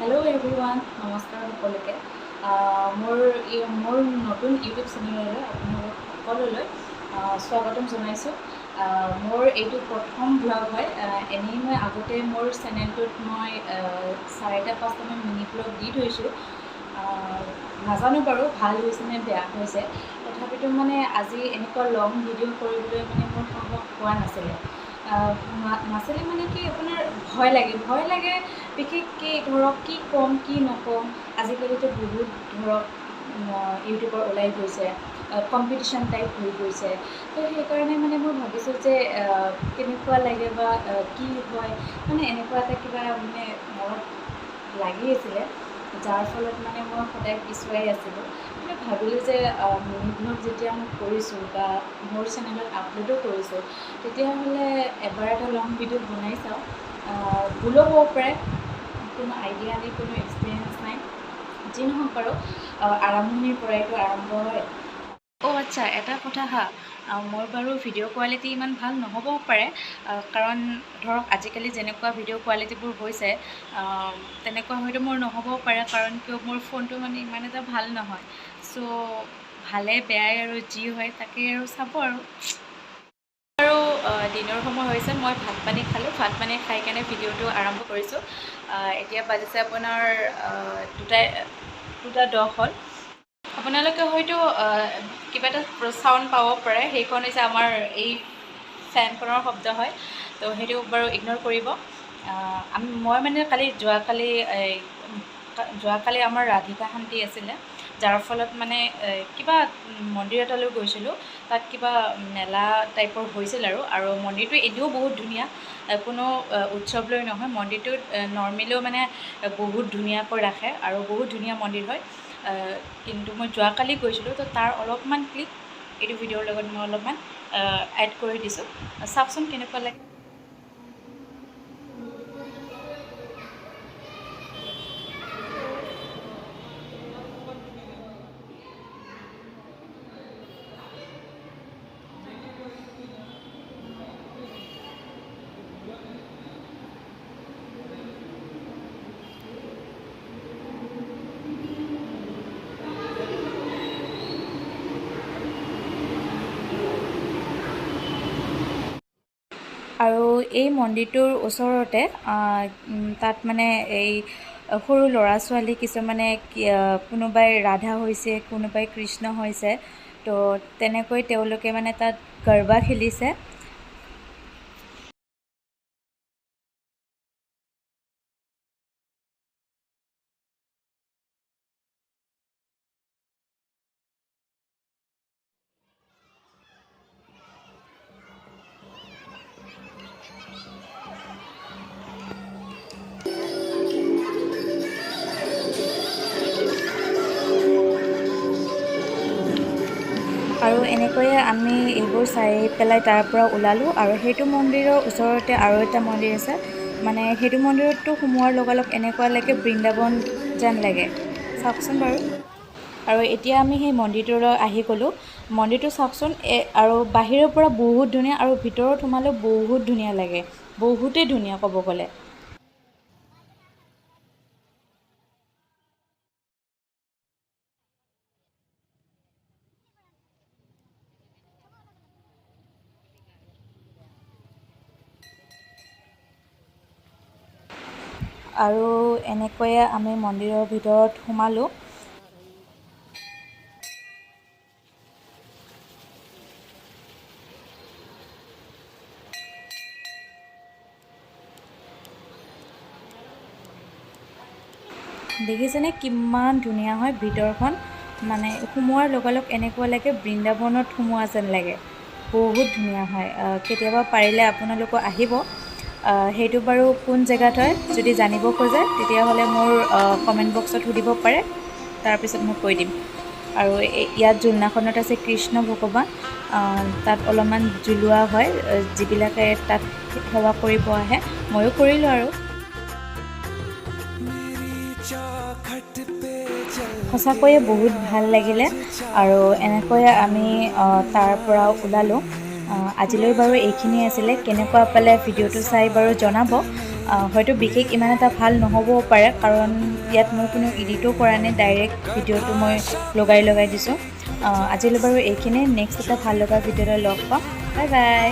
Hello' everyone, নমস্কাৰ সকলোকে। মোৰ নতুন ইউটিউব চেনেললৈ আপোনালোক সকলোলৈ স্বাগতম জনাইছোঁ। মোৰ এইটো প্ৰথম ব্লগ হয়। এনেই মই আগতে মোৰ চেনেলটোত মই 4-5টামান মিনি ব্লগ দি থৈছোঁ। নাজানো বাৰু ভাল হৈছে নে বেয়া হৈছে, তথাপিতো মানে আজি এনেকুৱা লং ভিডিঅ' কৰিবলৈ মানে মোৰ সাহস হোৱা নাছিলে। মানে কি আপোনাৰ ভয় লাগে বিশেষকৈ ধৰক কি ক'ম কি নক'ম। আজিকালিতো বহুত ধৰক ইউটিউবৰ ওলাই গৈছে, কম্পিটিশ্যন টাইপ হৈ গৈছে। তো সেইকাৰণে মানে মই ভাবিছোঁ যে কেনেকুৱা লাগে বা কি হয়, মানে এনেকুৱা এটা কিবা মানে মনত লাগি আছিলে, যাৰ ফলত মানে মই সদায় পিছুৱাই আছিলোঁ। কিন্তু ভাবিলোঁ যে মিনি ব্লগ যেতিয়া মই কৰিছোঁ বা মোৰ চেনেলত আপলোডো কৰিছোঁ, তেতিয়াহ'লে এবাৰ এটা লং ভিডিঅ' বনাই চাওঁ। ভুলো হ'ব পাৰে, কোনো আইডিয়া নাই, কোনো এক্সপিৰিয়েঞ্চ নাই। যি নহওক বাৰু, আৰম্ভণিৰ পৰাইতো আৰম্ভ হয়। আচ্ছা, এটা কথা মোৰ বাৰু ভিডিঅ' কোৱালিটি ইমান ভাল নহ'বও পাৰে, কাৰণ ধৰক আজিকালি যেনেকুৱা ভিডিঅ' কোৱালিটিবোৰ হৈছে তেনেকুৱা হয়তো মোৰ নহ'বও পাৰে, কাৰণ কিয় মোৰ ফোনটো মানে ইমান এটা ভাল নহয়। চ' ভালে বেয়াই আৰু যি হয় তাকেই আৰু চাব আৰু। দিনৰ সময় হৈছে, মই ভাত পানী খালোঁ। ভাত পানী খাই কেনে ভিডিঅ'টো আৰম্ভ কৰিছোঁ। এতিয়া বাজিছে আপোনাৰ 2:10 হ'ল। আপোনালোকে হয়তো কিবা এটা চাউণ্ড পাব পাৰে, সেইখন হৈছে আমাৰ এই ফেনখনৰ শব্দ হয়। তো সেইটো বাৰু ইগন'ৰ কৰিব। মই মানে যোৱাকালি আমাৰ ৰাধিকা শান্তি আছিলে, যাৰ ফলত মানে কিবা মন্দিৰ এটালৈ গৈছিলোঁ। তাত কিবা মেলা টাইপৰ হৈছিল আৰু মন্দিৰটো এনেও বহুত ধুনীয়া, কোনো উৎসৱ লৈ নহয়। মন্দিৰটোত নৰ্মেলিও মানে বহুত ধুনীয়াকৈ ৰাখে আৰু বহুত ধুনীয়া মন্দিৰ হয়। কিন্তু মই যোৱাকালি গৈছিলোঁ, তো তাৰ অলপমান ক্লিপ এইটো ভিডিঅ'ৰ লগত মই অলপমান এড কৰি দিছোঁ। চাওকচোন কেনেকুৱা লাগে। আৰু এই মন্দিৰটোৰ ওচৰতে তাত মানে এই সৰু ল'ৰা ছোৱালী কিছুমানে কোনোবাই ৰাধা হৈছে, কোনোবাই কৃষ্ণ হৈছে। তো তেনেকৈ তেওঁলোকে মানে তাত গৰবা খেলিছে। আৰু এনেকৈয়ে আমি এইবোৰ চাই পেলাই তাৰ পৰা ওলালোঁ। আৰু সেইটো মন্দিৰৰ ওচৰতে আৰু এটা মন্দিৰ আছে, মানে সেইটো মন্দিৰততো সোমোৱাৰ লগালগ এনেকুৱা লাগে বৃন্দাবন যেন লাগে। চাওকচোন বাৰু। আৰু এতিয়া আমি সেই মন্দিৰটোলৈ আহি গ'লোঁ। মন্দিৰটো চাওকচোন, আৰু বাহিৰৰ পৰা বহুত ধুনীয়া আৰু ভিতৰত সোমালেও বহুত ধুনীয়া লাগে, বহুতেই ধুনীয়া ক'ব গ'লে। আৰু এনেকৈয়ে আমি মন্দিৰৰ ভিতৰত সোমালোঁ। দেখিছেনে কিমান ধুনীয়া হয় ভিতৰখন, মানে সোমোৱাৰ লগালগ এনেকুৱা লাগে বৃন্দাবনত সোমোৱা যেন লাগে, বহুত ধুনীয়া হয়। কেতিয়াবা পাৰিলে আপোনালোকো আহিব। সেইটো বাৰু কোন জেগাত হয় যদি জানিব খোজে তেতিয়াহ'লে মোৰ কমেণ্ট বক্সত সুধিব পাৰে, তাৰপিছত মই কৈ দিম। আৰু ইয়াত জোলনাখনত আছে কৃষ্ণ ভগৱান। তাত অলপমান জুলোৱা হয়, যিবিলাকে তাত সেৱা কৰিব আহে। ময়ো কৰিলোঁ আৰু। সঁচাকৈয়ে বহুত ভাল লাগিলে। আৰু এনেকৈয়ে আমি তাৰ পৰা ওলালোঁ। আজিলৈ বাৰু এইখিনিয়ে আছিলে। কেনেকুৱা পালে ভিডিঅ'টো চাই বাৰু জনাব। হয়তো বিশেষ ইমান এটা ভাল নহ'বও পাৰে, কাৰণ ইয়াত মই কোনো এডিটো কৰা নাই, ডাইৰেক্ট ভিডিঅ'টো মই লগাই দিছোঁ। আজিলৈ বাৰু এইখিনিয়ে। নেক্সট এটা ভাল লগা ভিডিঅ'লৈ লগ পাম। Bye bye.